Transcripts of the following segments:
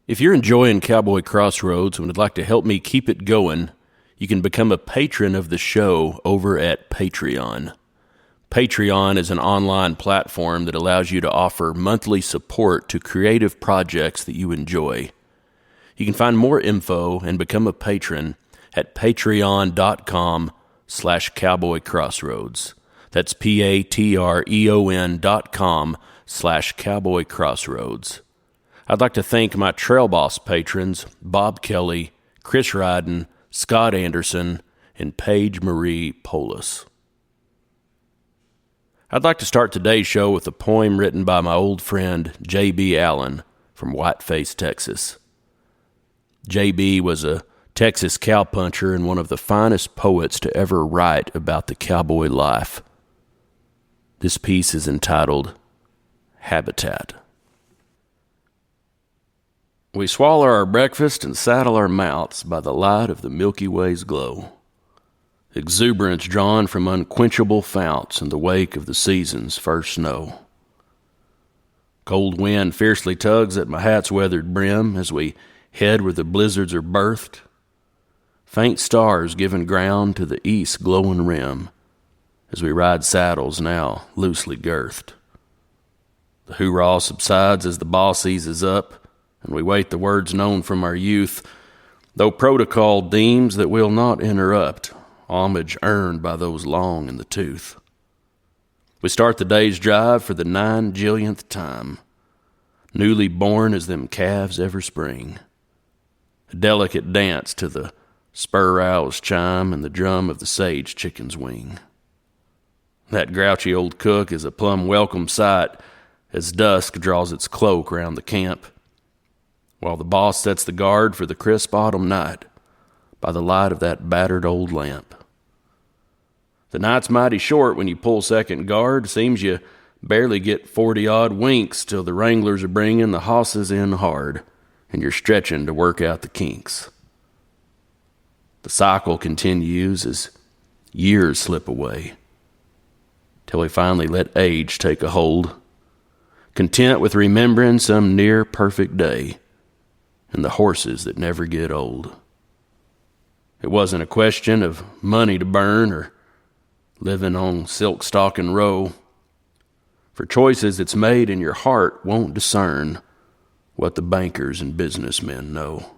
If you're enjoying Cowboy Crossroads and would like to help me keep it going, you can become a patron of the show over at Patreon. Patreon is an online platform that allows you to offer monthly support to creative projects that you enjoy. You can find more info and become a patron at patreon.com/cowboycrossroads. That's patreon.com/cowboycrossroads. I'd like to thank my Trail Boss patrons, Bob Kelly, Chris Ryden, Scott Anderson, and Paige Marie Polis. I'd like to start today's show with a poem written by my old friend J.B. Allen from Whiteface, Texas. J.B. was a Texas cowpuncher and one of the finest poets to ever write about the cowboy life. This piece is entitled Habitat. We swallow our breakfast and saddle our mounts by the light of the Milky Way's glow. Exuberance drawn from unquenchable founts in the wake of the season's first snow. Cold wind fiercely tugs at my hat's weathered brim as we head where the blizzards are birthed. Faint stars giving ground to the east's glowing rim as we ride saddles now loosely girthed. The hoorah subsides as the boss eases up, and we wait the words known from our youth, though protocol deems that we'll not interrupt homage earned by those long in the tooth. We start the day's drive for the 9 jillionth time, newly born as them calves ever spring. A delicate dance to the spur owl's chime and the drum of the sage chicken's wing. That grouchy old cook is a plumb welcome sight as dusk draws its cloak round the camp, while the boss sets the guard for the crisp autumn night by the light of that battered old lamp. The night's mighty short when you pull second guard. Seems you barely get 40-odd winks till the wranglers are bringing the hosses in hard, and you're stretching to work out the kinks. The cycle continues as years slip away, till we finally let age take a hold, content with remembering some near-perfect day and the horses that never get old. It wasn't a question of money to burn or living on silk stocking row, for choices that's made in your heart won't discern what the bankers and businessmen know.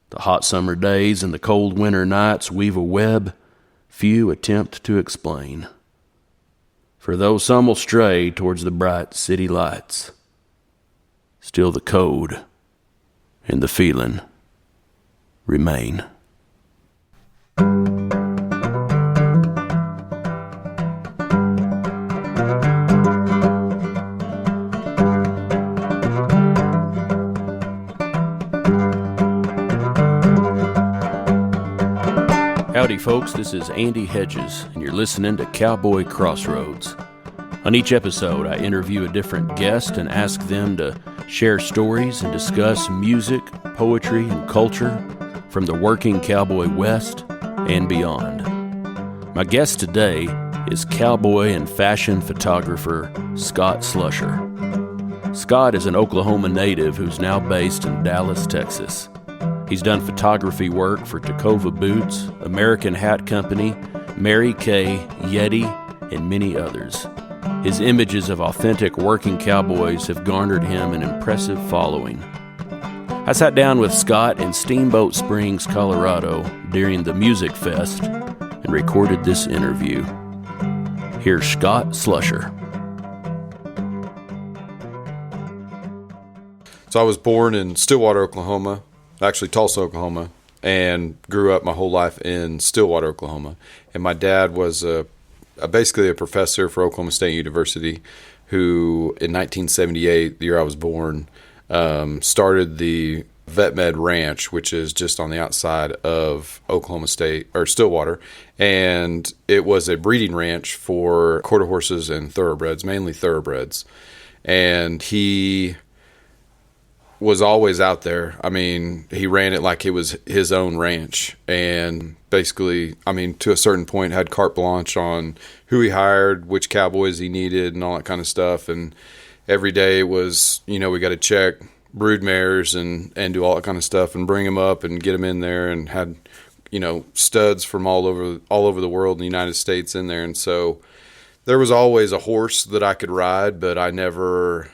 The hot summer days and the cold winter nights weave a web few attempt to explain. For though some will stray towards the bright city lights, still the code and the feeling remain. Howdy folks, this is Andy Hedges, and you're listening to Cowboy Crossroads. On each episode, I interview a different guest and ask them to share stories and discuss music, poetry, and culture from the working cowboy west and beyond. My guest today is cowboy and fashion photographer Scott Slusher. Scott is an Oklahoma native who's now based in Dallas, Texas. He's done photography work for Tacova Boots, American Hat Company, Mary Kay, Yeti, and many others. His images of authentic working cowboys have garnered him an impressive following. I sat down with Scott in Steamboat Springs, Colorado during the Music Fest and recorded this interview. Here's Scott Slusher. So I was born in Stillwater, Oklahoma, actually Tulsa, Oklahoma, and grew up my whole life in Stillwater, Oklahoma. And my dad was basically a professor for Oklahoma State University who, in 1978, the year I was born, started the Vet Med Ranch, which is just on the outside of Oklahoma State, or Stillwater. And it was a breeding ranch for quarter horses and thoroughbreds, mainly thoroughbreds. And he was always out there. I mean, he ran it like it was his own ranch, and basically, I mean, to a certain point had carte blanche on who he hired, which cowboys he needed, and all that kind of stuff. And every day was, we got to check brood mares and do all that kind of stuff and bring them up and get them in there, and had, studs from all over the world in the United States in there. And so there was always a horse that I could ride, but I never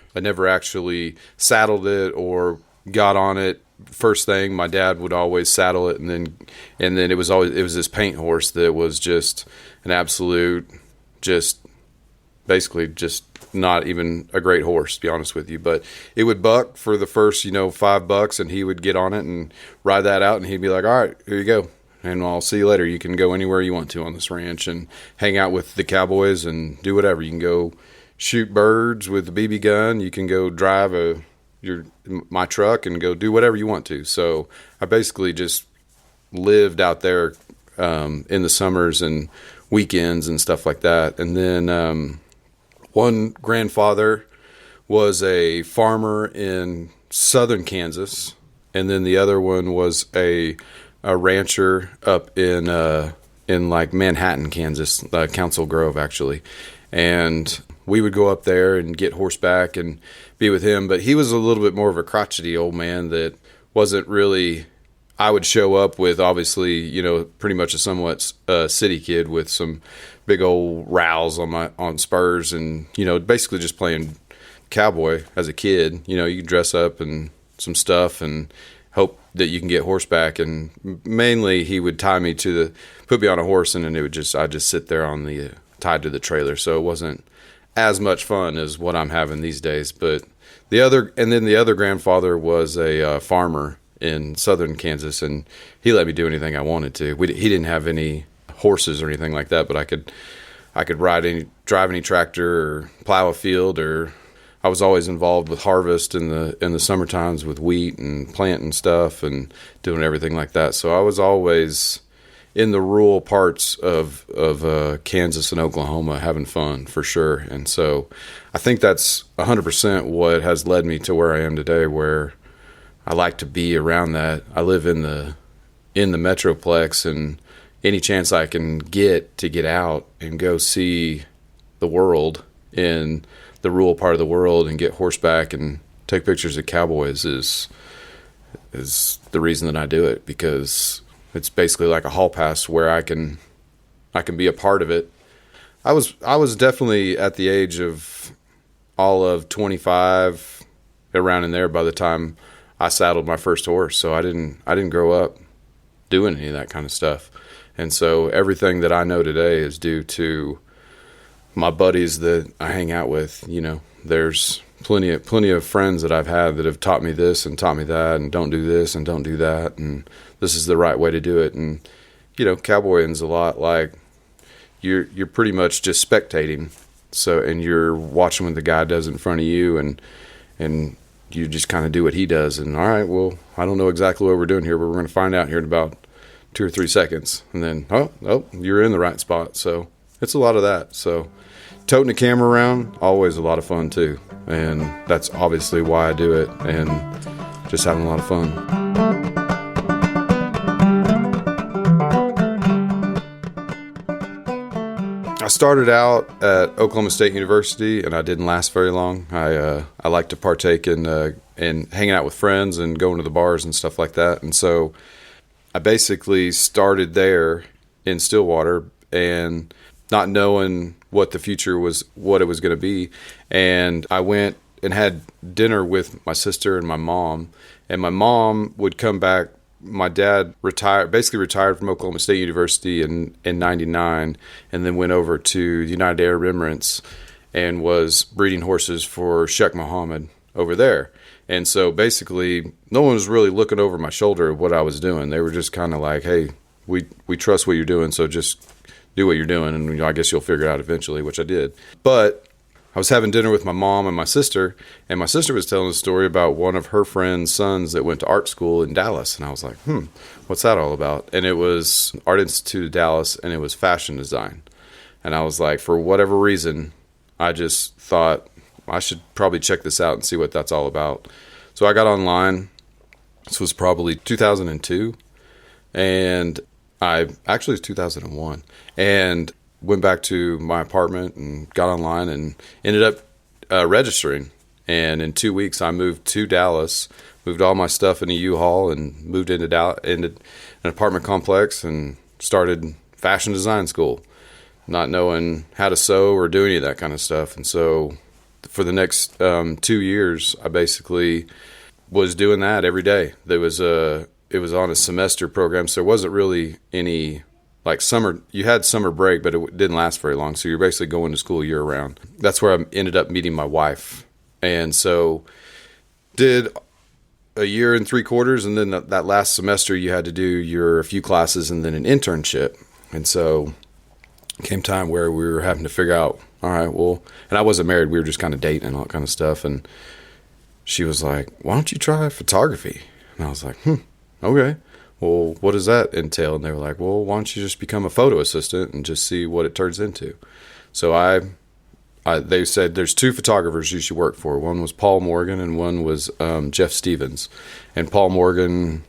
actually saddled it or got on it. First thing, my dad would always saddle it, and then it was this paint horse that was just an absolute, just basically just not even a great horse, to be honest with you. But it would buck for the first, $5, and he would get on it and ride that out, and he'd be like, all right, here you go, and I'll see you later. You can go anywhere you want to on this ranch and hang out with the cowboys and do whatever. You can go shoot birds with a BB gun. You can go drive my truck and go do whatever you want to. So I basically just lived out there in the summers and weekends and stuff like that. And then one grandfather was a farmer in southern Kansas, and then the other one was a rancher up in like Manhattan, Kansas, Council Grove actually. And we would go up there and get horseback and be with him. But he was a little bit more of a crotchety old man that wasn't really, I would show up with, obviously, pretty much a somewhat city kid with some big old rowels on spurs, and, basically just playing cowboy as a kid. You can dress up and some stuff and hope that you can get horseback. And mainly he would tie me put me on a horse, and then I'd just sit there tied to the trailer. So it wasn't as much fun as what I'm having these days. But the other grandfather was a farmer in southern Kansas, and he let me do anything I wanted to. He didn't have any horses or anything like that, but I could drive any tractor or plow a field, or I was always involved with harvest in the summer times with wheat and planting stuff and doing everything like that. So I was always in the rural parts of Kansas and Oklahoma having fun, for sure. And so I think that's 100% what has led me to where I am today, where I like to be around that. I live in the Metroplex, and any chance I can get to get out and go see the world in the rural part of the world and get horseback and take pictures of cowboys is the reason that I do it, because it's basically like a hall pass where I can be a part of it. I was definitely at the age of all of 25, around in there, by the time I saddled my first horse. So I didn't grow up doing any of that kind of stuff. And so everything that I know today is due to my buddies that I hang out with. There's plenty of friends that I've had that have taught me this and taught me that, and don't do this and don't do that, and this is the right way to do it. And cowboying's a lot like you're pretty much just spectating. So, and you're watching what the guy does in front of you, and you just kind of do what he does. And all right, well, I don't know exactly what we're doing here, but we're going to find out here in about 2 or 3 seconds. And then, oh, you're in the right spot. So it's a lot of that. So toting a camera around, always a lot of fun too. And that's obviously why I do it, and just having a lot of fun. I started out at Oklahoma State University, and I didn't last very long. I like to partake in hanging out with friends and going to the bars and stuff like that. And so I basically started there in Stillwater, and not knowing what the future was, what it was going to be. And I went and had dinner with my sister and my mom. And my mom would come back. My dad basically retired from Oklahoma State University in 99, and then went over to the United Arab Emirates and was breeding horses for Sheikh Mohammed over there. And so basically no one was really looking over my shoulder at what I was doing. They were just kind of like, hey, we trust what you're doing, so just do what you're doing, and I guess you'll figure it out eventually, which I did. But I was having dinner with my mom and my sister was telling a story about one of her friend's sons that went to art school in Dallas. And I was like, what's that all about? And it was Art Institute of Dallas, and it was fashion design. And I was like, for whatever reason, I just thought I should probably check this out and see what that's all about. So I got online. This was probably 2002. And it was 2001. And went back to my apartment and got online and ended up registering. And in 2 weeks, I moved to Dallas, moved all my stuff in a U-Haul, and moved into an apartment complex and started fashion design school, not knowing how to sew or do any of that kind of stuff. And so for the next 2 years, I basically was doing that every day. It was on a semester program, so there wasn't really any like summer. You had summer break, but it didn't last very long. So you're basically going to school year round. That's where I ended up meeting my wife. And so did a year and 3/4. And then that last semester you had to do a few classes and then an internship. And so came time where we were having to figure out, all right, well, and I wasn't married. We were just kind of dating and all that kind of stuff. And she was like, why don't you try photography? And I was like, okay. Well, what does that entail? And they were like, well, why don't you just become a photo assistant and just see what it turns into? So they said there's 2 photographers you should work for. One was Paul Morgan and one was Jeff Stevens. And Paul Morgan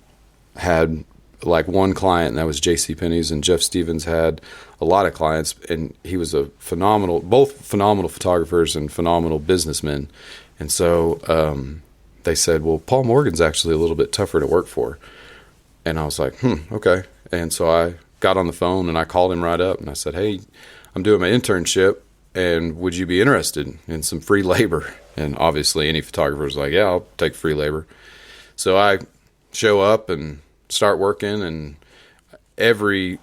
had like one client, and that was JCPenney's, and Jeff Stevens had a lot of clients, and he was both phenomenal photographers and phenomenal businessmen. And so they said, well, Paul Morgan's actually a little bit tougher to work for. And I was like, okay. And so I got on the phone and I called him right up and I said, hey, I'm doing my internship, and would you be interested in some free labor? And obviously any photographer's like, yeah, I'll take free labor. So I show up and start working, and every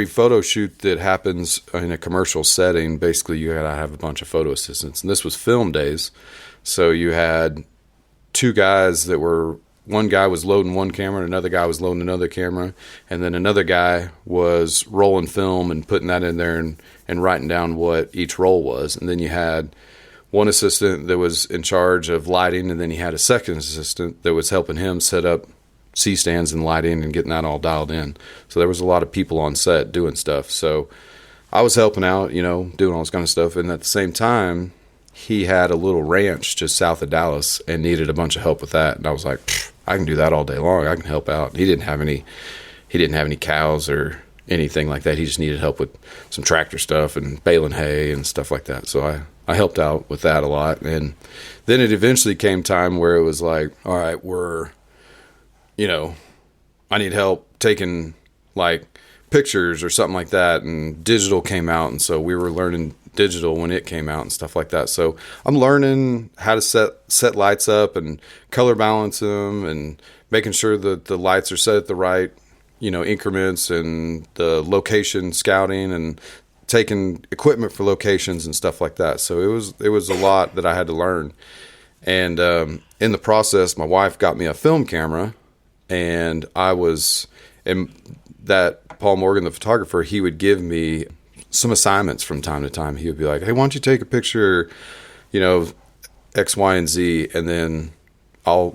photo shoot that happens in a commercial setting, basically you gotta have a bunch of photo assistants. And this was film days. So you had 2 guys one guy was loading one camera and another guy was loading another camera, and then another guy was rolling film and putting that in there and writing down what each roll was. And then you had one assistant that was in charge of lighting, and then you had a second assistant that was helping him set up C-stands and lighting and getting that all dialed in. So there was a lot of people on set doing stuff. So I was helping out, doing all this kind of stuff. And at the same time, he had a little ranch just south of Dallas and needed a bunch of help with that. And I was like, I can do that all day long. I can help out. He didn't have any cows or anything like that. He just needed help with some tractor stuff and baling hay and stuff like that. So I helped out with that a lot. And then it eventually came time where it was like, all right, I need help taking like pictures or something like that. And digital came out. And so we were learning digital when it came out and stuff like that. So I'm learning how to set lights up and color balance them and making sure that the lights are set at the right, increments, and the location scouting and taking equipment for locations and stuff like that. So it was a lot that I had to learn. And in the process, my wife got me a film camera, and that Paul Morgan, the photographer, he would give me some assignments from time to time. He would be like, hey, why don't you take a picture, X, Y, and Z, and then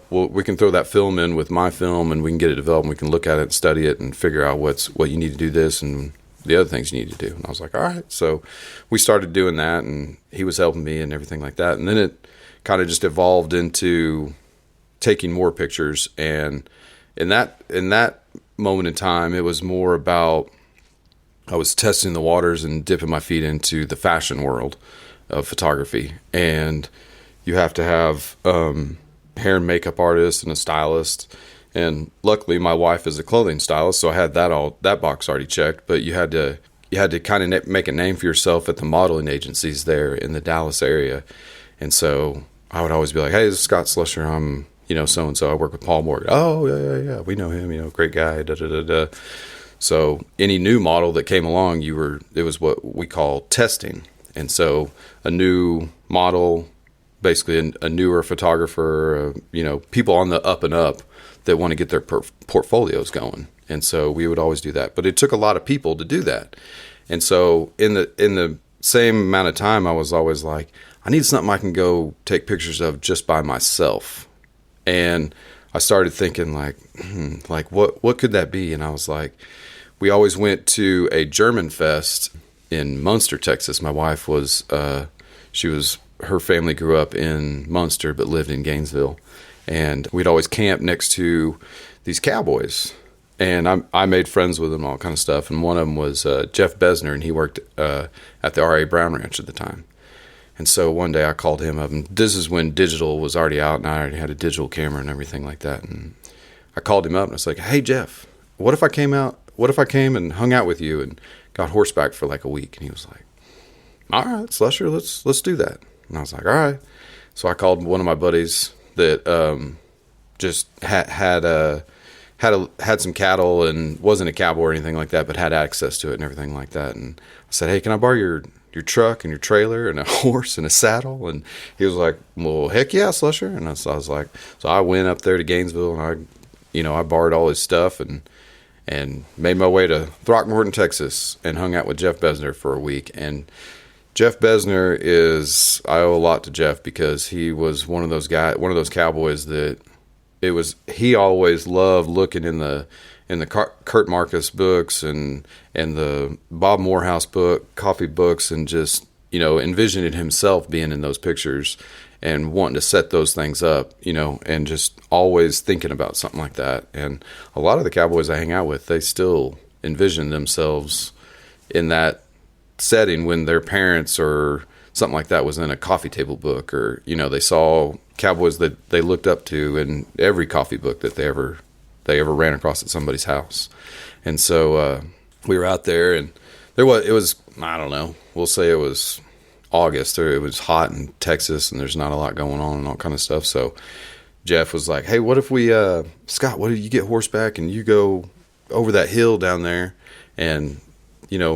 we can throw that film in with my film, and we can get it developed, and we can look at it and study it and figure out what you need to do this and the other things you need to do. And I was like, all right. So we started doing that, and he was helping me and everything like that. And then it kind of just evolved into taking more pictures. And in that moment in time, it was more about, I was testing the waters and dipping my feet into the fashion world of photography. And you have to have hair and makeup artist and a stylist. And luckily my wife is a clothing stylist, so I had that box already checked. But you had to kind of make a name for yourself at the modeling agencies there in the Dallas area. And so I would always be like, hey, this is Scott Slusher. I'm, so-and-so. I work with Paul Morgan. Oh, yeah. We know him, great guy, da-da-da-da. So any new model that came along, it was what we call testing. And so a new model, basically a newer photographer, people on the up and up that want to get their portfolios going. And so we would always do that. But it took a lot of people to do that. And so in the same amount of time, I was always like, I need something I can go take pictures of just by myself. And I started thinking like what could that be? And I was like, we always went to a German fest in Munster, Texas. My wife was, her family grew up in Munster but lived in Gainesville. And we'd always camp next to these cowboys. And I made friends with them, all kind of stuff. And one of them was Jeff Besner, and he worked at the R.A. Brown Ranch at the time. And so one day I called him up, and this is when digital was already out, and I already had a digital camera and everything like that. And I called him up, and I was like, "Hey, Jeff, what if I came and hung out with you and got horseback for like a week?" And he was like, "All right, Slusher, let's do that." And I was like, "All right." So I called one of my buddies that just had some cattle and wasn't a cowboy or anything like that, but had access to it and everything like that. And I said, "Hey, can I borrow your truck and your trailer and a horse and a saddle?" And he was like, "Well, heck yeah, Slusher." And I was like, so I went up there to Gainesville, and I borrowed all his stuff and made my way to Throckmorton, Texas, and hung out with Jeff Besner for a week. And Jeff Besner I owe a lot to Jeff, because he was one of those cowboys that he always loved looking in the Kurt Marcus books and the Bob Morehouse coffee books, and just, envisioning himself being in those pictures and wanting to set those things up, and just always thinking about something like that. And a lot of the cowboys I hang out with, they still envision themselves in that setting when their parents or something like that was in a coffee table book, or, they saw cowboys that they looked up to in every coffee book that they ever ran across at somebody's house. And so we were out there, and it was I don't know, we'll say it was August, or it was hot in Texas, and there's not a lot going on and all kind of stuff. So Jeff was like, "Hey, what if we Scott, what if you get horseback and you go over that hill down there, and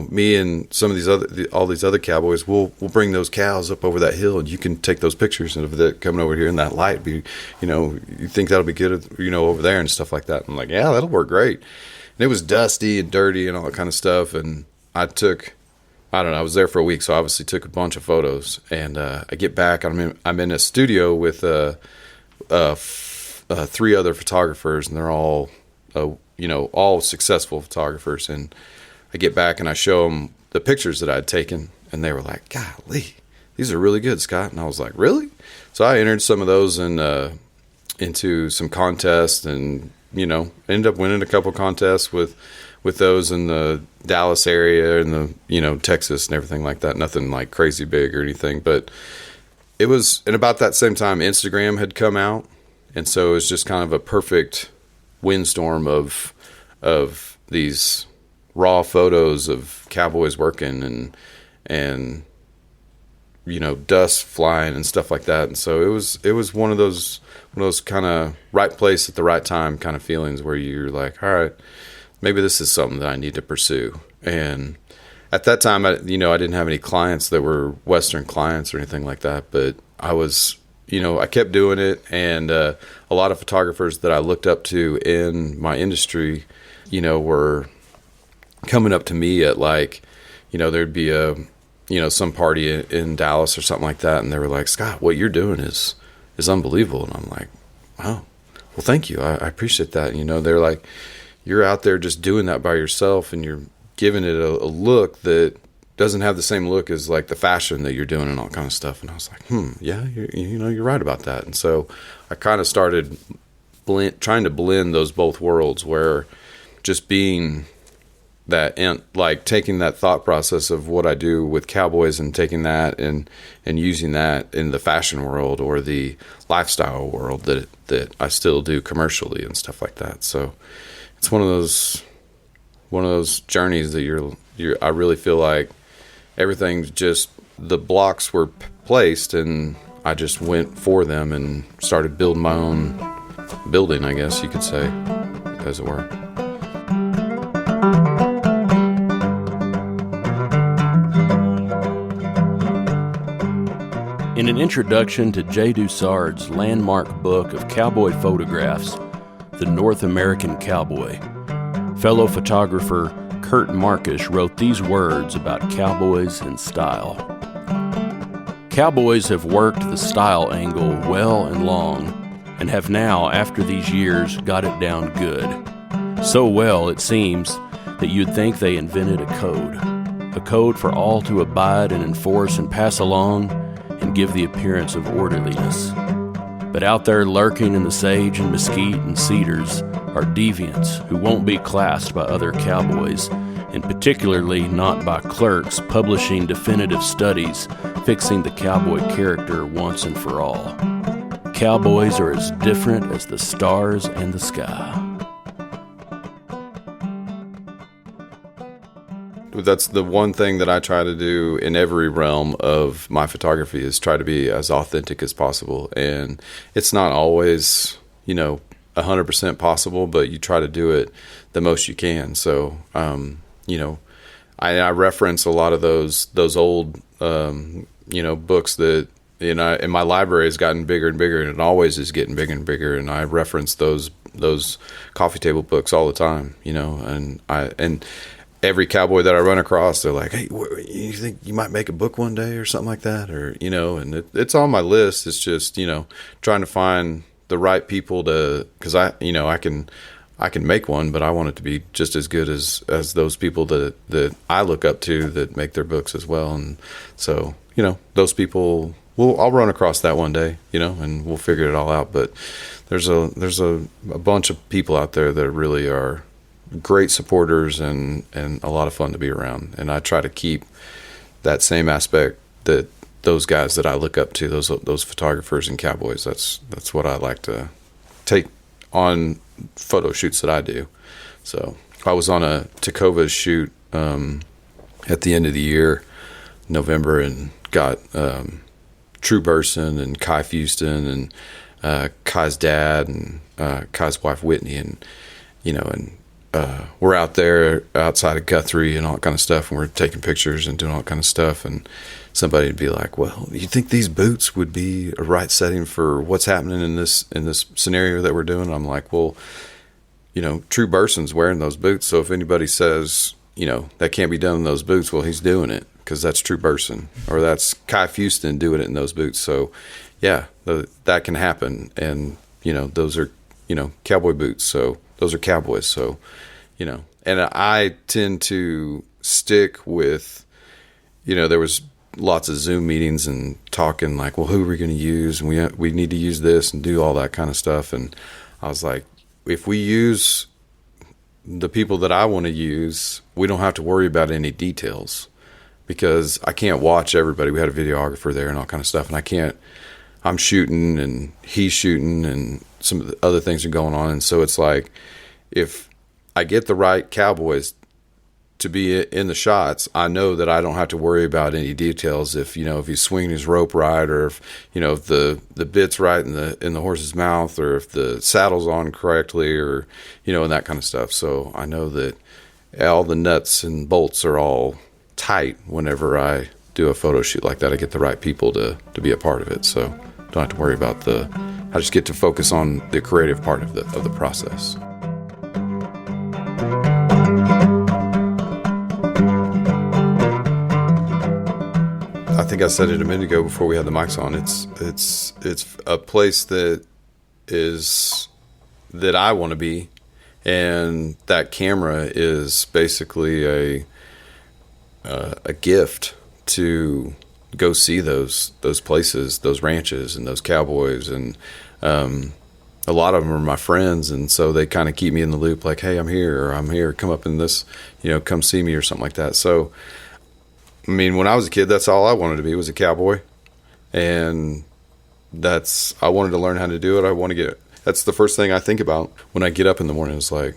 me and some of all these other cowboys, we'll bring those cows up over that hill, and you can take those pictures of it coming over here in that light. You think that'll be good, over there and stuff like that." I'm like, "Yeah, that'll work great." And it was dusty and dirty and all that kind of stuff. And I was there for a week, so I obviously took a bunch of photos. And I get back, I'm in a studio with 3 other photographers, and they're all all successful photographers. And I get back and I show them the pictures that I'd taken, and they were like, "Golly, these are really good, Scott." And I was like, "Really?" So I entered some of those into some contests, and ended up winning a couple contests with those in the Dallas area and the Texas and everything like that. Nothing like crazy big or anything, but it was. And about that same time, Instagram had come out, and so it was just kind of a perfect windstorm of these raw photos of cowboys working and dust flying and stuff like that. And so it was one of those kind of right place at the right time kind of feelings, where you're like, all right, maybe this is something that I need to pursue. And at that time, I didn't have any clients that were Western clients or anything like that, but I was, I kept doing it. And a lot of photographers that I looked up to in my industry, were coming up to me at there'd be some party in Dallas or something like that, and they were like, "Scott, what you're doing is unbelievable." And I'm like, "Wow, well, thank you. I appreciate that." They're like, "You're out there just doing that by yourself, and you're giving it a look that doesn't have the same look as like the fashion that you're doing and all kind of stuff." And I was like, yeah, you're right about that. And so I kind of started trying to blend those both worlds, where just being that, and like taking that thought process of what I do with cowboys and taking that and using that in the fashion world or the lifestyle world that I still do commercially and stuff like that. So it's one of those journeys that I really feel like everything's just, the blocks were placed, and I just went for them and started building my own building, I guess you could say, as it were. In an introduction to Jay Dussard's landmark book of cowboy photographs, The North American Cowboy, fellow photographer Kurt Marcus wrote these words about cowboys and style. "Cowboys have worked the style angle well and long, and have now, after these years, got it down good. So well, it seems, that you'd think they invented a code for all to abide and enforce and pass along and give the appearance of orderliness. But out there lurking in the sage and mesquite and cedars are deviants who won't be classed by other cowboys and particularly not by clerks publishing definitive studies fixing the cowboy character once and for all. Cowboys are as different as the stars and the sky. That's the one thing that I try to do in every realm of my photography, is try to be as authentic as possible. And it's not always, 100% possible, but you try to do it the most you can. So, I reference a lot of those old, books that, and my library has gotten bigger and bigger, and it always is getting bigger and bigger. And I reference those coffee table books all the time, and every cowboy that I run across, they're like, "Hey, you think you might make a book one day or something like that?" Or, and it's on my list. It's just, trying to find the right people because I can make one, but I want it to be just as good as those people that I look up to that make their books as well. And so, those people, I'll run across that one day, and we'll figure it all out. But there's a bunch of people out there that really are great supporters and a lot of fun to be around. And I try to keep that same aspect that those guys that I look up to, those photographers and cowboys, that's what I like to take on photo shoots that I do. So I was on a Tacova shoot at the end of the year, November, and got True Burson and Kai Fuston and Kai's dad and Kai's wife Whitney, and we're out there outside of Guthrie and all that kind of stuff, and we're taking pictures and doing all that kind of stuff. And somebody would be like, "Well, you think these boots would be a right setting for what's happening in this scenario that we're doing?" And I'm like, "Well, True Burson's wearing those boots, so if anybody says, that can't be done in those boots, well, he's doing it because that's True Burson, or that's Kai Fuston doing it in those boots." So, yeah, that can happen, and those are cowboy boots, so those are cowboys. So, and I tend to stick with, there was lots of Zoom meetings and talking like, well, who are we going to use? And we need to use this and do all that kind of stuff. And I was like, if we use the people that I want to use, we don't have to worry about any details, because I can't watch everybody. We had a videographer there and all kind of stuff. And I'm shooting and he's shooting and some of the other things are going on. And so it's like, if I get the right cowboys to be in the shots, I know that I don't have to worry about any details. If he's swinging his rope right, or if the bit's right in the horse's mouth, or if the saddle's on correctly, or and that kind of stuff. So I know that all the nuts and bolts are all tight whenever I do a photo shoot like that. I get the right people to be a part of it, so don't have to worry about I just get to focus on the creative part of the process. I think I said it a minute ago before we had the mics on. It's a place that I want to be, and that camera is basically a gift to go see those places, those ranches, and those cowboys, and a lot of them are my friends, and so they kind of keep me in the loop, like, "Hey, I'm here, come up in this, come see me," or something like that. So, I mean, when I was a kid, that's all I wanted to be, was a cowboy. And I wanted to learn how to do it. That's the first thing I think about when I get up in the morning. It's like,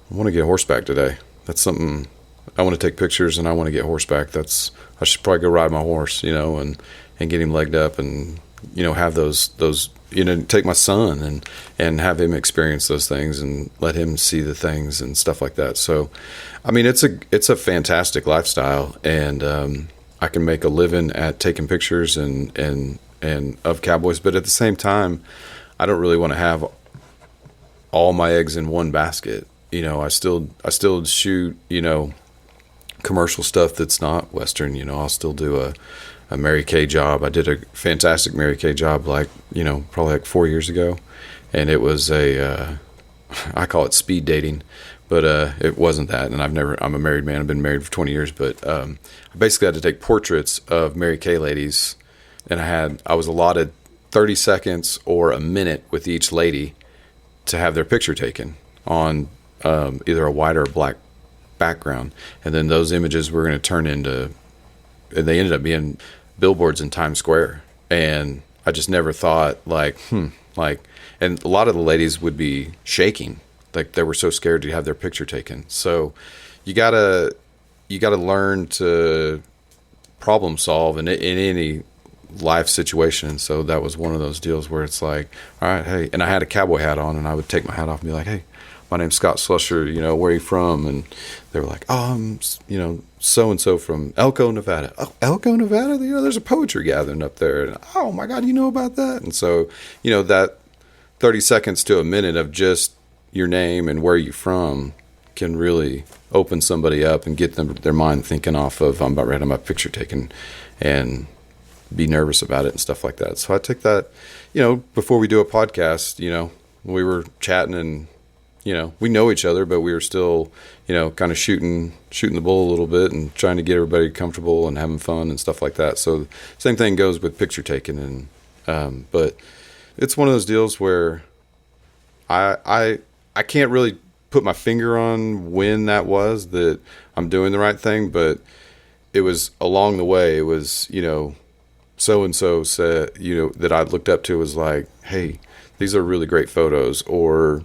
I want to get horseback today. That's something I want to take pictures, and I want to get horseback. I should probably go ride my horse, and get him legged up, and, have those, take my son and have him experience those things and let him see the things and stuff like that. So, I mean, it's a fantastic lifestyle, and I can make a living at taking pictures and of cowboys. But at the same time, I don't really want to have all my eggs in one basket. I still shoot, commercial stuff that's not Western. I'll still do a Mary Kay job. I did a fantastic Mary Kay job, probably like 4 years ago, and it was I call it speed dating, but it wasn't that. And I'm a married man. I've been married for 20 years, but I basically had to take portraits of Mary Kay ladies, and I was allotted 30 seconds or a minute with each lady to have their picture taken on either a white or a black background. And then those images were going to turn into, and they ended up being billboards in Times Square. And I just never thought and a lot of the ladies would be shaking. Like they were so scared to have their picture taken. So you gotta learn to problem solve in any life situation. So that was one of those deals where it's like, all right, hey, and I had a cowboy hat on, and I would take my hat off and be like, hey, my name's Scott Slusher, where are you from? And they were like, oh, I'm, so-and-so from Elko, Nevada. Oh, Elko, Nevada? There's a poetry gathering up there. And, oh my God, you know about that? And so, that 30 seconds to a minute of just your name and where you're from can really open somebody up and get their mind thinking off of, I'm about ready to have my picture taken, and be nervous about it and stuff like that. So I took that, before we do a podcast, we were chatting and, we know each other, but we were still, kind of shooting the bull a little bit and trying to get everybody comfortable and having fun and stuff like that. So same thing goes with picture taking. And, but it's one of those deals where I can't really put my finger on when that was that I'm doing the right thing, but it was along the way. It was, so-and-so said, that I looked up to was like, hey, these are really great photos. Or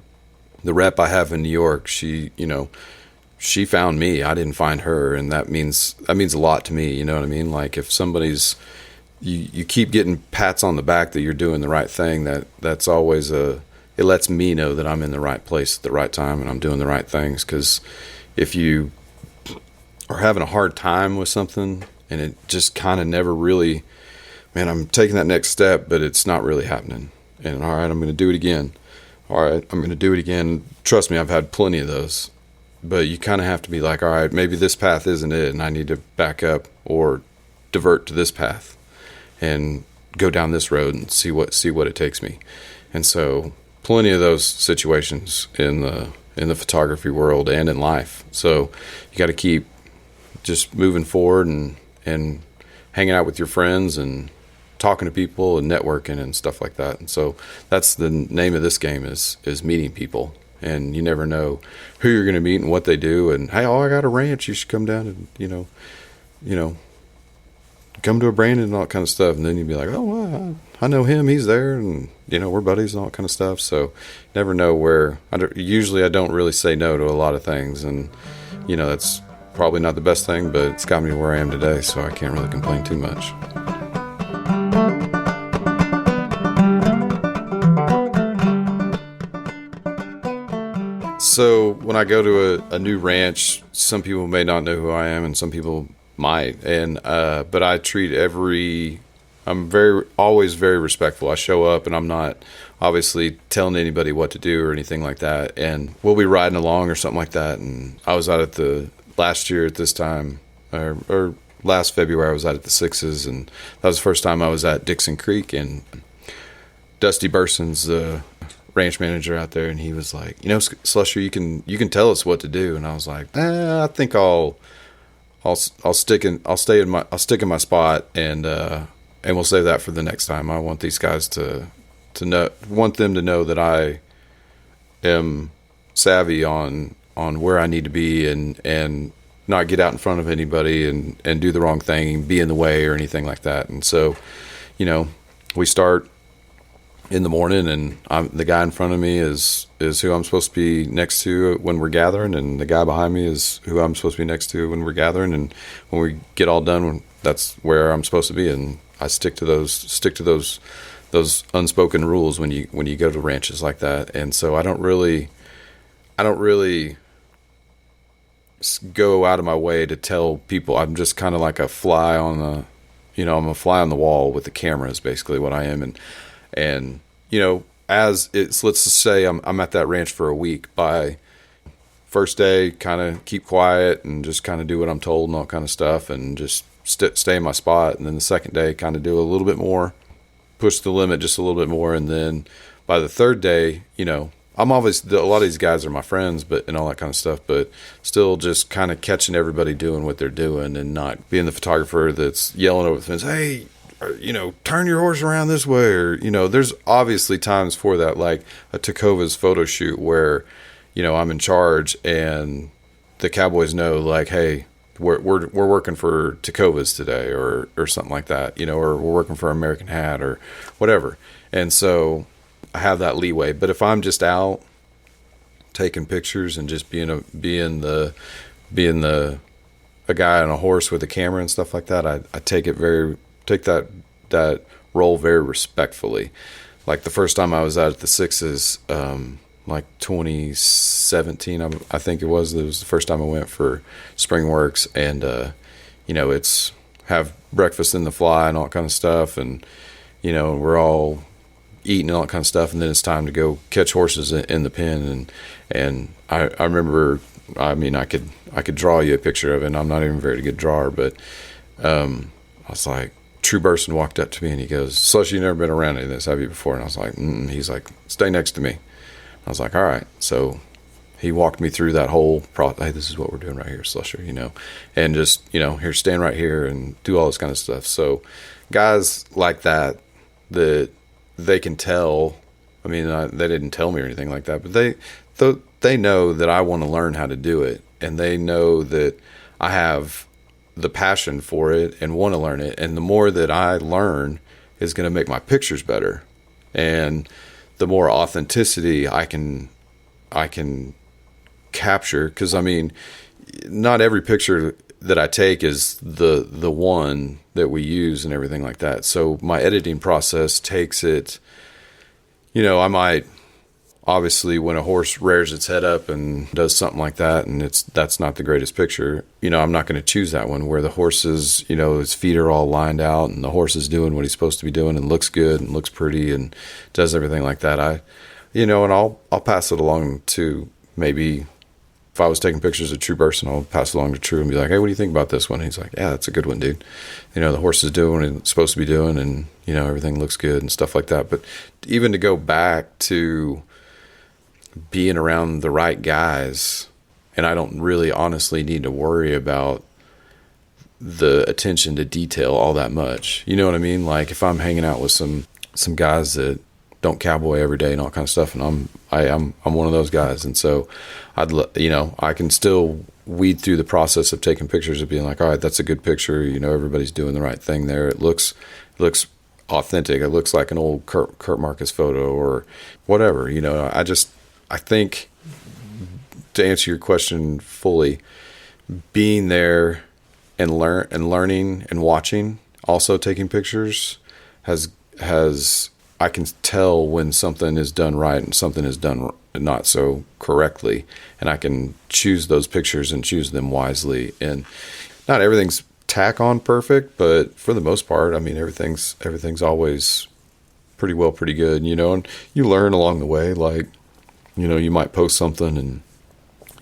the rep I have in New York, she found me. I didn't find her. And that means a lot to me. You know what I mean? Like if somebody's, you keep getting pats on the back that you're doing the right thing, that's always it lets me know that I'm in the right place at the right time and I'm doing the right things. Because if you are having a hard time with something and it just kind of never really, man, I'm taking that next step, but it's not really happening. And all right, I'm going to do it again. All right, I'm going to do it again. Trust me, I've had plenty of those. But you kind of have to be like, all right, maybe this path isn't it, and I need to back up or divert to this path and go down this road and see what it takes me. And so plenty of those situations in the photography world and in life. So you got to keep just moving forward and hanging out with your friends and talking to people and networking and stuff like that. And so that's the name of this game is meeting people. And you never know who you're going to meet and what they do. And hey, I got a ranch. You should come down and come to a Brandon and all that kind of stuff. And then you'd be like, oh, well, I know him. He's there, and we're buddies and all that kind of stuff. So never know where. Usually I don't really say no to a lot of things, and that's probably not the best thing, but it's got me where I am today. So I can't really complain too much. So when I go to a new ranch, some people may not know who I am, and some people might. And but I treat I'm always very respectful. I show up, and I'm not obviously telling anybody what to do or anything like that. And we'll be riding along or something like that. And I was out at last year at this time, or last February, I was out at the Sixes, and that was the first time I was at Dixon Creek. And Dusty Burson's the ranch manager out there, and he was like, Slusher, you can tell us what to do. And I was like, I think I'll stick in my spot, and we'll save that for the next time. I want these guys to want them to know that I am savvy on where I need to be, and not get out in front of anybody and do the wrong thing, be in the way or anything like that. And so, we start in the morning, and the guy in front of me is who I'm supposed to be next to when we're gathering, and the guy behind me is who I'm supposed to be next to when we're gathering. And when we get all done, that's where I'm supposed to be, and I stick to those unspoken rules when you go to ranches like that. And so I don't really go out of my way to tell people. I'm just kind of like a fly on I'm a fly on the wall with the camera is basically what I am. And as it's, let's just say I'm at that ranch for a week. By first day, kind of keep quiet and just kind of do what I'm told and all kind of stuff, and just stay in my spot. And then the second day, kind of do a little bit more, push the limit just a little bit more. And then by the third day, I'm obviously, a lot of these guys are my friends, and all that kind of stuff, but still just kind of catching everybody doing what they're doing and not being the photographer that's yelling over the fence, hey, turn your horse around this way. Or, there's obviously times for that, like a Takova's photo shoot where, I'm in charge and the Cowboys know, like, hey, we're working for Tecovas today, or something like that, you know, or we're working for American Hat or whatever. And so I have that leeway. But if I'm just out taking pictures and just being a guy on a horse with a camera and stuff like that, I take that role very respectfully. Like the first time I was out at the Sixes, like 2017, I think it was the first time I went for spring works, and you know, it's have breakfast in the fly and all that kind of stuff, and you know, we're all eating and all that kind of stuff, and then it's time to go catch horses in the pen, and I remember, I mean, I could draw you a picture of it, and I'm not even a very good drawer, but I was like, True Burson walked up to me and he goes, "Slusher, you've never been around any of this, have you, before?" And I was like, He's like, "Stay next to me." I was like, all right. So he walked me through that whole process. Hey, this is what we're doing right here, Slusher, you know, and just, you know, here, stand right here and do all this kind of stuff. So guys like that they can tell. I mean, they didn't tell me or anything like that, but they know that I want to learn how to do it, and they know that I have the passion for it and want to learn it. And the more that I learn is going to make my pictures better. And the more authenticity I can capture, because I mean, not every picture that I take is the one that we use and everything like that. So my editing process takes it, you know, I might, obviously when a horse rears its head up and does something like that, and that's not the greatest picture, you know, I'm not going to choose that one where the horse is, you know, his feet are all lined out and the horse is doing what he's supposed to be doing and looks good and looks pretty and does everything like that. You know, and I'll pass it along to, maybe if I was taking pictures of True Burson, I'll pass it along to True and be like, "Hey, what do you think about this one?" And he's like, "Yeah, that's a good one, dude. You know, the horse is doing what it's supposed to be doing, and you know, everything looks good and stuff like that." But even to go back to being around the right guys, and I don't really honestly need to worry about the attention to detail all that much. You know what I mean? Like if I'm hanging out with some guys that don't cowboy every day and all kind of stuff, and I'm one of those guys, and so you know, I can still weed through the process of taking pictures of being like, all right, that's a good picture. You know, everybody's doing the right thing there. It looks authentic. It looks like an old Kurt Marcus photo or whatever. You know, I think, to answer your question fully, being there and learning and watching, also taking pictures, has I can tell when something is done right and something is done not so correctly, and I can choose those pictures and choose them wisely. And not everything's tack on perfect, but for the most part, I mean, everything's always pretty good, you know, and you learn along the way. Like, you know, you might post something and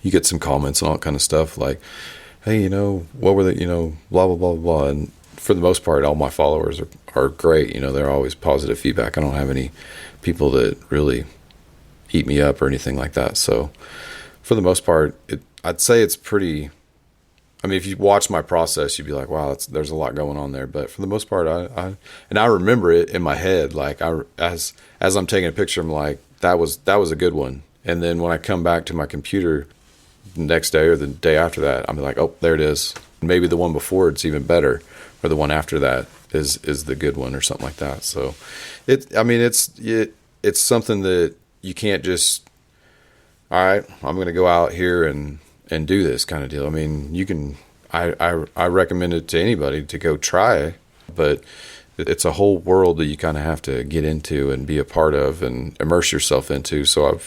you get some comments and all that kind of stuff like, "Hey, you know, what were the, you know, blah, blah, blah, blah." And for the most part, all my followers are great. You know, they're always positive feedback. I don't have any people that really eat me up or anything like that. So for the most part, I'd say it's pretty, I mean, if you watch my process, you'd be like, wow, there's a lot going on there. But for the most part, I remember it in my head. Like as I'm taking a picture, I'm like, that was a good one. And then when I come back to my computer the next day or the day after that, I'm like, oh, there it is. Maybe the one before it's even better, or the one after that is the good one or something like that. So it's something that you can't just, all right, I'm going to go out here and do this kind of deal. I mean, you can, I recommend it to anybody to go try, but it's a whole world that you kind of have to get into and be a part of and immerse yourself into. So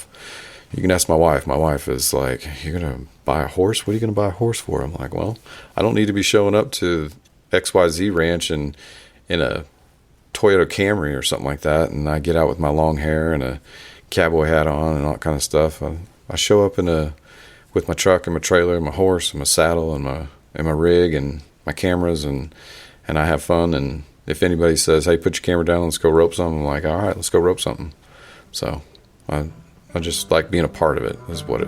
you can ask my wife. My wife is like, "You're going to buy a horse? What are you going to buy a horse for?" I'm like, well, I don't need to be showing up to XYZ ranch and in a Toyota Camry or something like that, and I get out with my long hair and a cowboy hat on and all that kind of stuff. I show up with my truck and my trailer and my horse and my saddle and my rig and my cameras, and I have fun. And if anybody says, "Hey, put your camera down, let's go rope something," I'm like, all right, let's go rope something. So I just like being a part of it is what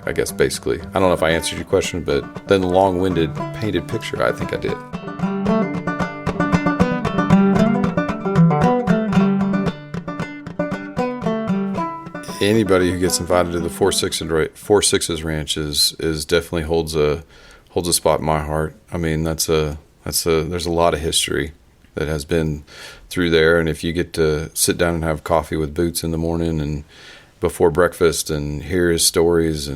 I guess basically. I don't know if I answered your question, but then the long-winded painted picture, I think I did. anybody who gets invited to the Four Sixes Ranch is definitely holds a spot in my heart. I mean, there's a lot of history that has been through there, and if you get to sit down and have coffee with Boots in the morning and before breakfast and hear his stories,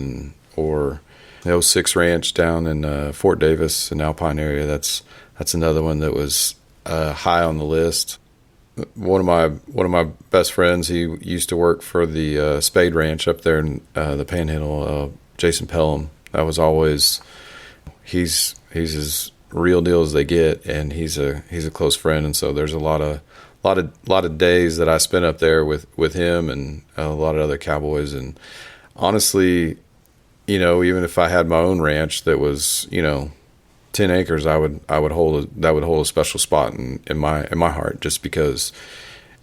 or the '06 Ranch down in Fort Davis in Alpine area, that's another one that was high on the list. One of my best friends, he used to work for the Spade Ranch up there in the Panhandle. Jason Pelham. That was always he's as real deal as they get, and he's a close friend. And so there's a lot of days that I spent up there with him and a lot of other cowboys. And honestly, even if I had my own ranch that was 10 acres, I would hold a special spot in my heart, just because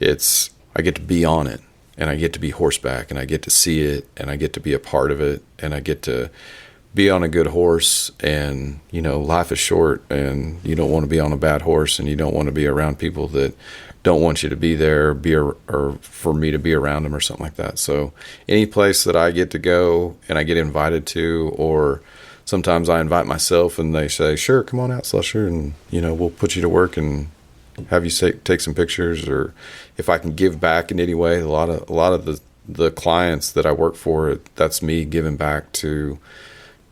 I get to be on it, and I get to be horseback, and I get to see it, and I get to be a part of it, and I get to be on a good horse. And life is short, and you don't want to be on a bad horse, and you don't want to be around people that don't want you to be there, or for me to be around them or something like that. So any place that I get to go and I get invited to, or sometimes I invite myself and they say, sure, come on out, Slusher, and we'll put you to work and have you take some pictures. Or if I can give back in any way, a lot of the clients that I work for, that's me giving back to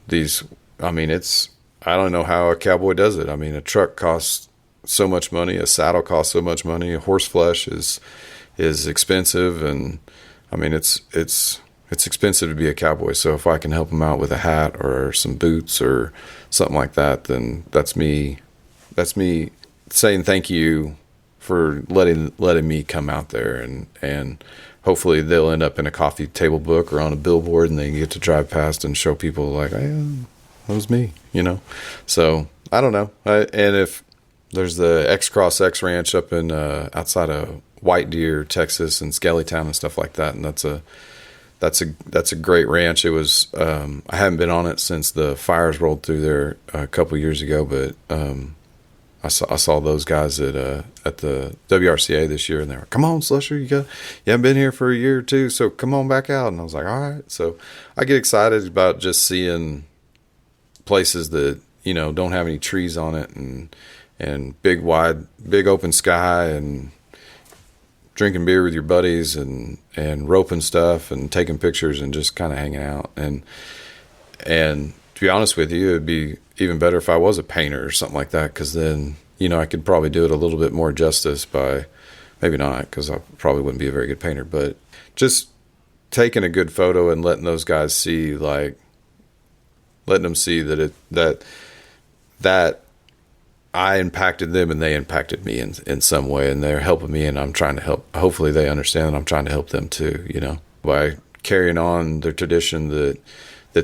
these. I mean, I don't know how a cowboy does it. I mean, a truck costs so much money, a saddle costs so much money, horse flesh is expensive, and I mean it's expensive to be a cowboy. So if I can help them out with a hat or some boots or something like that, then that's me saying thank you for letting me come out there, and hopefully they'll end up in a coffee table book or on a billboard, and they get to drive past and show people like, hey, that was me, So I don't know. And if there's the X-Cross X Ranch up in outside of White Deer, Texas, and Skellytown and stuff like that, and that's a great ranch. It was I haven't been on it since the fires rolled through there a couple years ago, but I saw those guys at the WRCA this year, and they were, come on, Slusher, you haven't been here for a year or two, so come on back out. And I was like, all right. So I get excited about just seeing places that don't have any trees on it, and big open sky, and drinking beer with your buddies, and roping stuff and taking pictures and just kind of hanging out. And to be honest with you, it'd be even better if I was a painter or something like that, because then I could probably do it a little bit more justice by, maybe not, because I probably wouldn't be a very good painter, but just taking a good photo and letting those guys see, letting them see that I impacted them and they impacted me in some way, and they're helping me, and I'm trying to help. Hopefully they understand that I'm trying to help them too, by carrying on the tradition that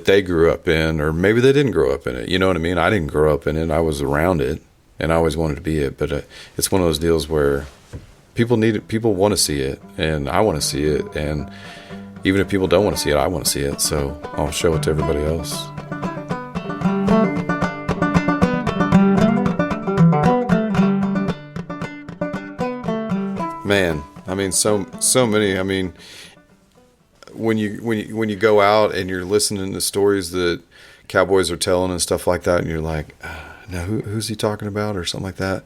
they grew up in, or maybe they didn't grow up in it. You know what I mean? I didn't grow up in it. I was around it, and I always wanted to be it. But it's one of those deals where people need it. People want to see it, and I want to see it. And even if people don't want to see it, I want to see it. So I'll show it to everybody else. Man, I mean, so many. I mean, when you go out and you're listening to stories that cowboys are telling and stuff like that, and you're like, now who's he talking about, or something like that,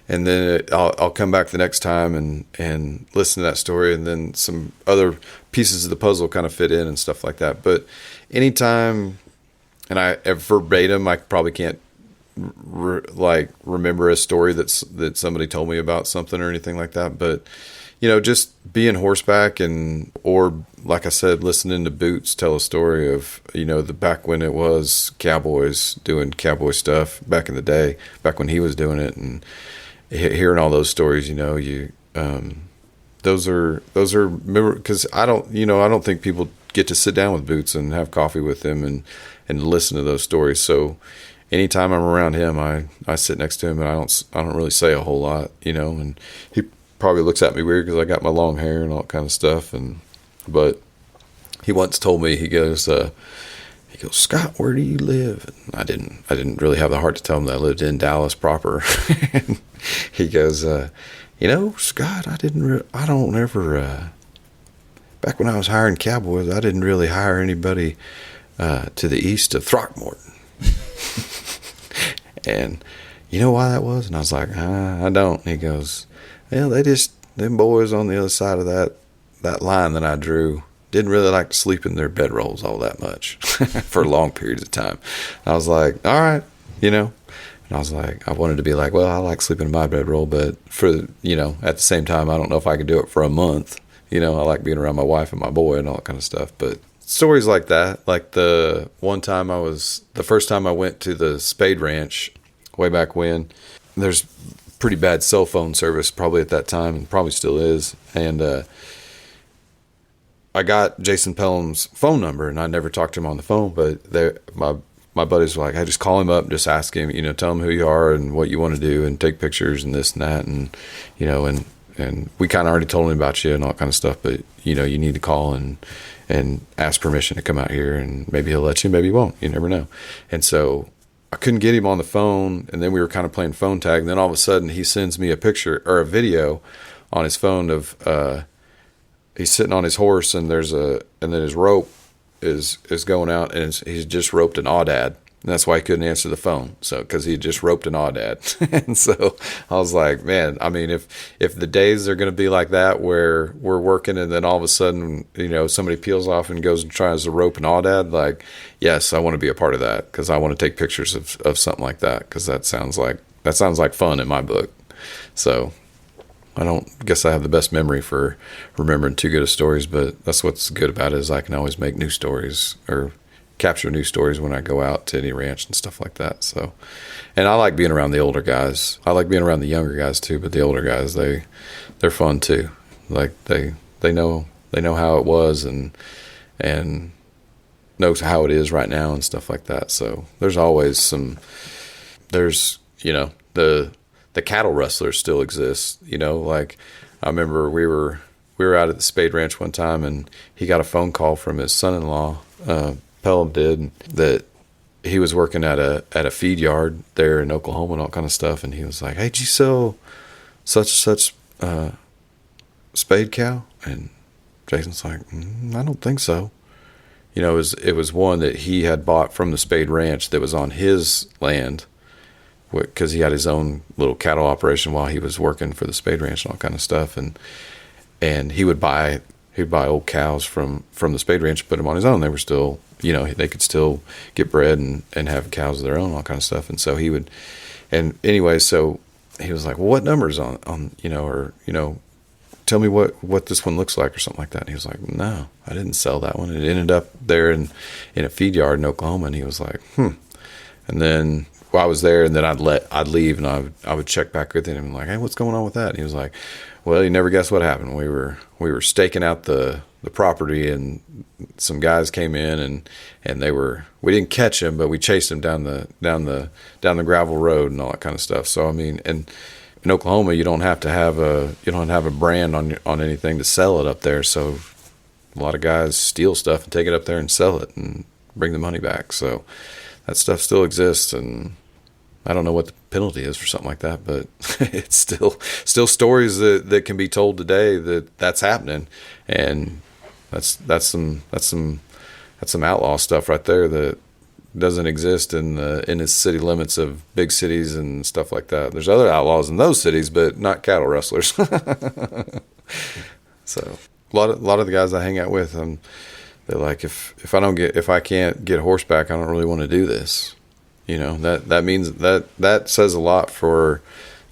and then I'll come back the next time and listen to that story, and then some other pieces of the puzzle kind of fit in and stuff like that. But anytime, and I verbatim, I probably can't remember a story that somebody told me about something or anything like that, but just being horseback, or like I said, listening to Boots tell a story of the back when it was cowboys doing cowboy stuff back in the day, back when he was doing it, and hearing all those stories, those are because I don't think people get to sit down with Boots and have coffee with him and listen to those stories. So anytime I'm around him, I sit next to him, and I don't really say a whole lot, and he probably looks at me weird because I got my long hair and all that kind of stuff. But he once told me, he goes, Scott, where do you live? And I didn't really have the heart to tell him that I lived in Dallas proper. And he goes, Scott, back when I was hiring cowboys, I didn't really hire anybody to the east of Throckmorton. And you know why that was? And I was like, I don't. And he goes, well, them boys on the other side of that line that I drew didn't really like to sleep in their bedrolls all that much for long periods of time. And I was like, all right, And I was like, I wanted to be like, well, I like sleeping in my bedroll, but for, at the same time, I don't know if I could do it for a month. I like being around my wife and my boy and all that kind of stuff. But stories like that, like the first time I went to the Spade Ranch way back when, there's pretty bad cell phone service probably at that time, and probably still is. And I got Jason Pelham's phone number, and I never talked to him on the phone, but my buddies were like, hey, just call him up and just ask him, tell him who you are and what you want to do and take pictures and this and that. And, and we kind of already told him about you and all that kind of stuff, but, you need to call and ask permission to come out here, and maybe he'll let you, maybe he won't. You never know. And so I couldn't get him on the phone, and then we were kind of playing phone tag, and then all of a sudden he sends me a picture or a video on his phone of he's sitting on his horse, and then his rope is going out, and he's just roped an aoudad. And that's why he couldn't answer the phone. So, because he just roped an aoudad. And so I was like, man, I mean, if the days are going to be like that, where we're working and then all of a sudden, somebody peels off and goes and tries to rope an aoudad, like, yes, I want to be a part of that, because I want to take pictures of something like that, because that sounds like fun in my book. So I don't guess I have the best memory for remembering too good of stories, but that's what's good about it, is I can always make new stories or capture new stories when I go out to any ranch and stuff like that. So, and I like being around the older guys. I like being around the younger guys too, but the older guys, they're fun too. Like they know how it was and knows how it is right now and stuff like that. So there's always the cattle rustlers still exist, like I remember we were out at the Spade Ranch one time, and he got a phone call from his son-in-law, Pelham did, that he was working at a feed yard there in Oklahoma and all kind of stuff, and he was like, hey, did you sell such and such spade cow? And Jason's like, I don't think so. It was one that he had bought from the Spade Ranch that was on his land, because he had his own little cattle operation while he was working for the Spade Ranch and all kind of stuff, and he would buy old cows from the Spade Ranch, put them on his own. They were still, they could still get bred and have cows of their own, all kind of stuff. And so he would, and anyway, so he was like, well, what number's on, tell me what this one looks like or something like that. And he was like, no, I didn't sell that one. It ended up there in a feed yard in Oklahoma. And he was like, And then I was there, and then I'd leave, and I would check back with him and be like, hey, what's going on with that? And he was like, well, you never guess what happened. We were staking out the property, and some guys came in, and we didn't catch him, but we chased him down the gravel road and all that kind of stuff. So I mean, and in Oklahoma, you don't have a brand on anything to sell it up there. So a lot of guys steal stuff and take it up there and sell it and bring the money back. So that stuff still exists, and I don't know what the penalty is for something like that, but it's still stories that can be told today that's happening, and that's some outlaw stuff right there that doesn't exist in the city limits of big cities and stuff like that. There's other outlaws in those cities, but not cattle rustlers. So a lot of the guys I hang out with, they're like, if I can't get horseback, I don't really want to do this. That means that says a lot for,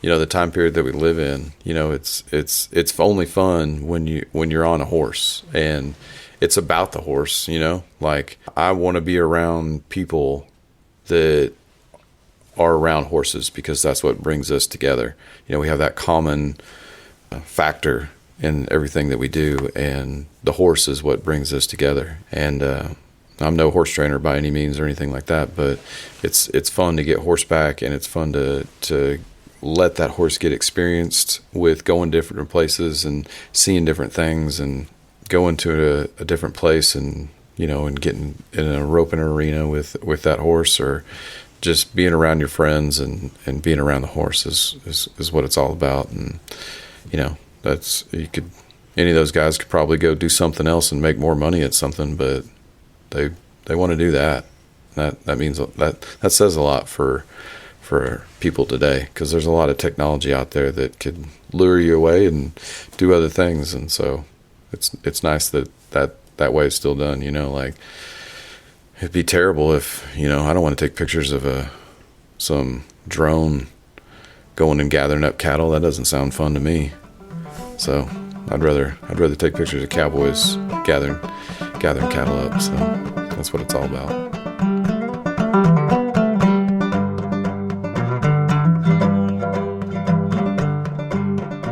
the time period that we live in. It's only fun when you're on a horse, and it's about the horse. Like, I want to be around people that are around horses, because that's what brings us together. We have that common factor in everything that we do, and the horse is what brings us together. And I'm no horse trainer by any means or anything like that, but it's fun to get horseback, and it's fun to let that horse get experienced with going different places and seeing different things, and going to a different place, and and getting in a roping arena with that horse, or just being around your friends and being around the horse is what it's all about. And that's, you any of those guys could probably go do something else and make more money at something, but they want to do that. That means that says a lot for people today, because there's a lot of technology out there that could lure you away and do other things. And so it's nice that way is still done. Like, it'd be terrible if, I don't want to take pictures of some drone going and gathering up cattle. That doesn't sound fun to me. So I'd rather take pictures of cowboys gathering cattle up. So that's what it's all about.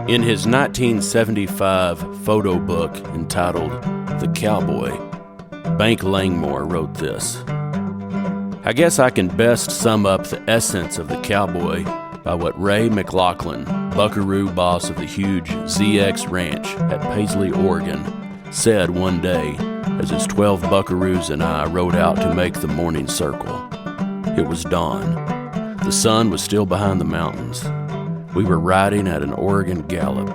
In his 1975 photo book entitled The Cowboy, Bank Langmore wrote this: "I guess I can best sum up the essence of the cowboy by what Ray McLaughlin, buckaroo boss of the huge ZX Ranch at Paisley, Oregon, said one day as his 12 buckaroos and I rode out to make the morning circle. It was dawn. The sun was still behind the mountains. We were riding at an Oregon gallop.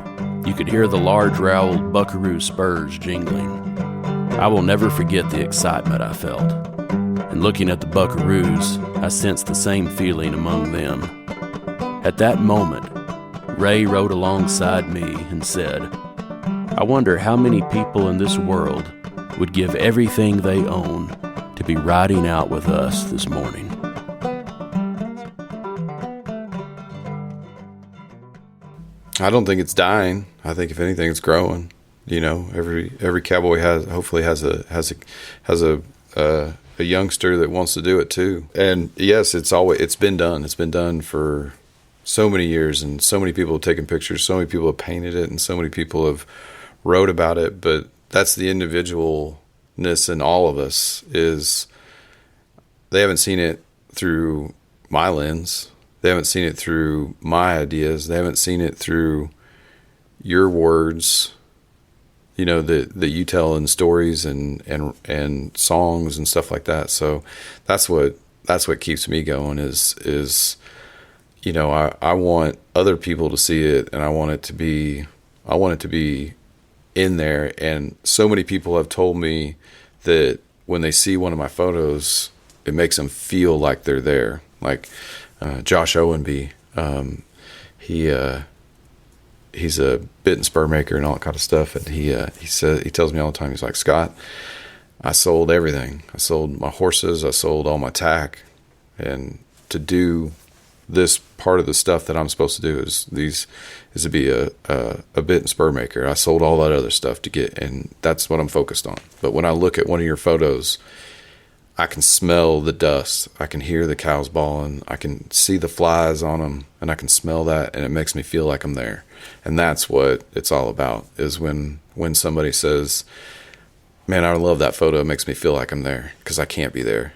You could hear the large-roweled buckaroo spurs jingling. I will never forget the excitement I felt. And looking at the buckaroos, I sensed the same feeling among them. At that moment, Ray rode alongside me and said, 'I wonder how many people in this world would give everything they own to be riding out with us this morning.'" I don't think it's dying. I think if anything, it's growing. Every cowboy hopefully has a youngster that wants to do it too. And yes, it's been done. It's been done for so many years, and so many people have taken pictures, so many people have painted it, and so many people have wrote about it. But that's the individualness in all of us, is they haven't seen it through my lens. They haven't seen it through my ideas. They haven't seen it through your words, that you tell in stories and songs and stuff like that. So that's what keeps me going is I want other people to see it, and I want it to be in there. And so many people have told me that when they see one of my photos, it makes them feel like they're there. Like Josh Owenby, he's a bit and spur maker and all that kind of stuff, and he tells me all the time, he's like, "Scott, I sold everything. I sold my horses, I sold all my tack, and to do this part of the stuff that I'm supposed to do is to be a bit and spur maker. I sold all that other stuff to get, and that's what I'm focused on. But when I look at one of your photos, I can smell the dust. I can hear the cows bawling. I can see the flies on them, and I can smell that, and it makes me feel like I'm there." And that's what it's all about, is when somebody says, "Man, I love that photo. It makes me feel like I'm there," because I can't be there.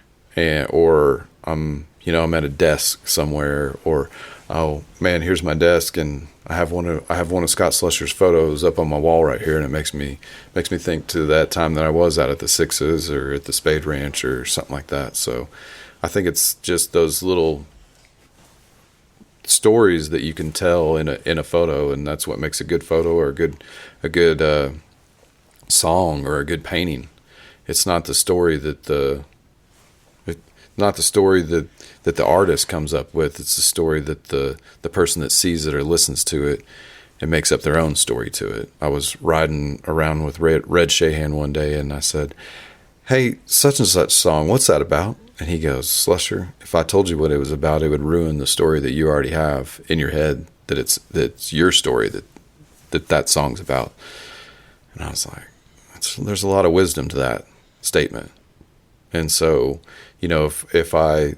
Or I'm at a desk somewhere, or, "Oh man, here's my desk, and I have one of Scott Slusher's photos up on my wall right here," and it makes me think to that time that I was out at the Sixes or at the Spade Ranch or something like that. So I think it's just those little stories that you can tell in a photo, and that's what makes a good photo or a good song or a good painting. It's not the story that the artist comes up with. It's the story that the person that sees it or listens to it, it makes up their own story to it. I was riding around with Red Shahan one day, and I said, "Hey, such and such song, what's that about?" And he goes, "Slusher, if I told you what it was about, it would ruin the story that you already have in your head, that it's your story that song's about." And I was like, there's a lot of wisdom to that statement. And so, if I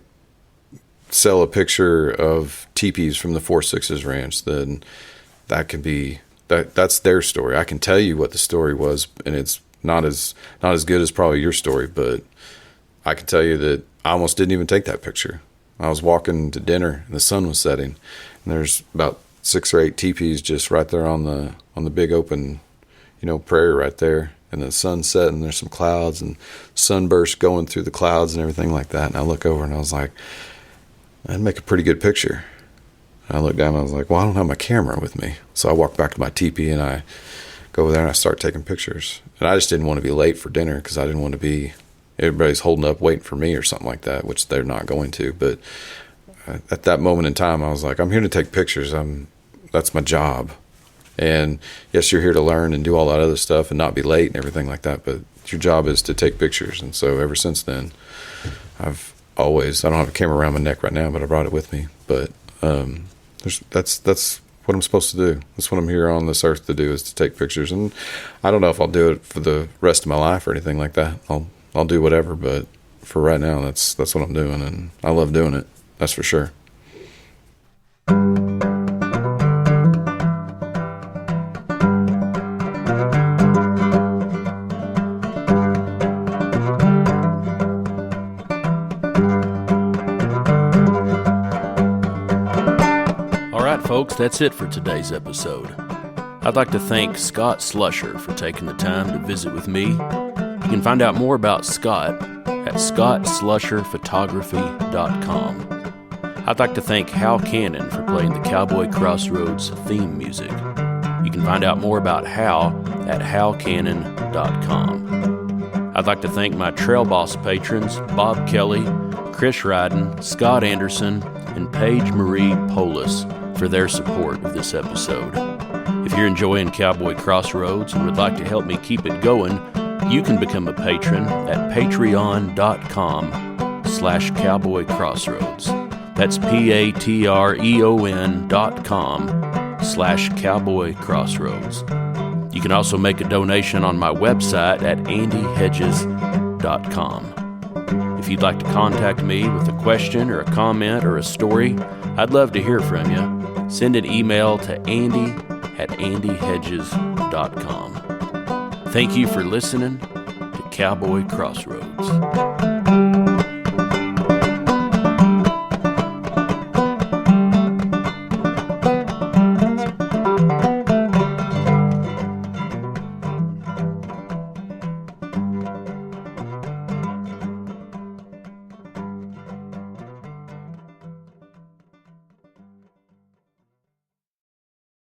sell a picture of teepees from the 4-6's ranch, then that can be that's their story. I can tell you what the story was, and it's not as good as probably your story, but I can tell you that I almost didn't even take that picture. I was walking to dinner, and the sun was setting, and there's about 6 or 8 teepees just right there on the big open, prairie right there. And the sun's setting, and there's some clouds and sunburst going through the clouds and everything like that. And I look over and I was like, I'd make a pretty good picture. And I looked down and I was like, well, I don't have my camera with me. So I walked back to my teepee and I go over there and I start taking pictures. And I just didn't want to be late for dinner because I didn't want to be, everybody's holding up waiting for me or something like that, which they're not going to. But at that moment in time, I was like, I'm here to take pictures. That's my job. And yes, you're here to learn and do all that other stuff and not be late and everything like that, but your job is to take pictures. And so ever since then, I don't have a camera around my neck right now, but I brought it with me. But that's what I'm supposed to do. That's what I'm here on this earth to do, is to take pictures. And I don't know if I'll do it for the rest of my life or anything like that. I'll do whatever, but for right now, that's what I'm doing, and I love doing it. That's for sure. Folks, that's it for today's episode. I'd like to thank Scott Slusher for taking the time to visit with me. You can find out more about Scott at scottslusherphotography.com. I'd like to thank Hal Cannon for playing the Cowboy Crossroads theme music. You can find out more about Hal at halcannon.com. I'd like to thank my Trail Boss patrons, Bob Kelly, Chris Ryden, Scott Anderson, and Paige Marie Polis, for their support of this episode. If you're enjoying Cowboy Crossroads and would like to help me keep it going, you can become a patron at patreon.com/Cowboy Crossroads. That's patreon.com/Cowboy Crossroads. You can also make a donation on my website at andyhedges.com. If you'd like to contact me with a question or a comment or a story, I'd love to hear from you. Send an email to andy@andyhedges.com. Thank you for listening to Cowboy Crossroads.